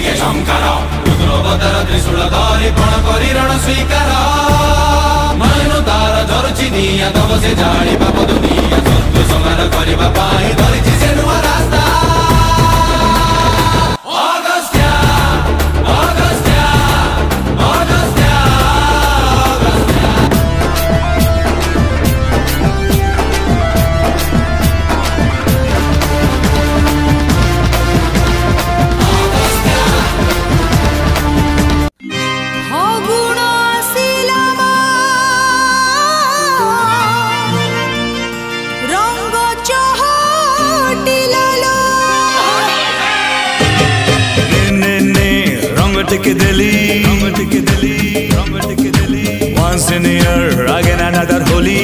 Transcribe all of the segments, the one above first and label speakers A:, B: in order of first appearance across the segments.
A: के शंकर रुद्रवतर त्रिशूल धरी प्रण करी रण स्वीकार मनु तार झरुची निया तब से जानी बाप दुनिया शत्रु संहार करबा पाई धरिछि से नुआ रास्ता
B: टिके दिली once in a year again another holy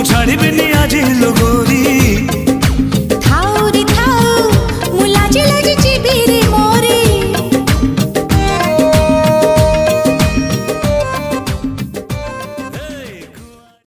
B: छाड़ी बिनी आज लोगोरी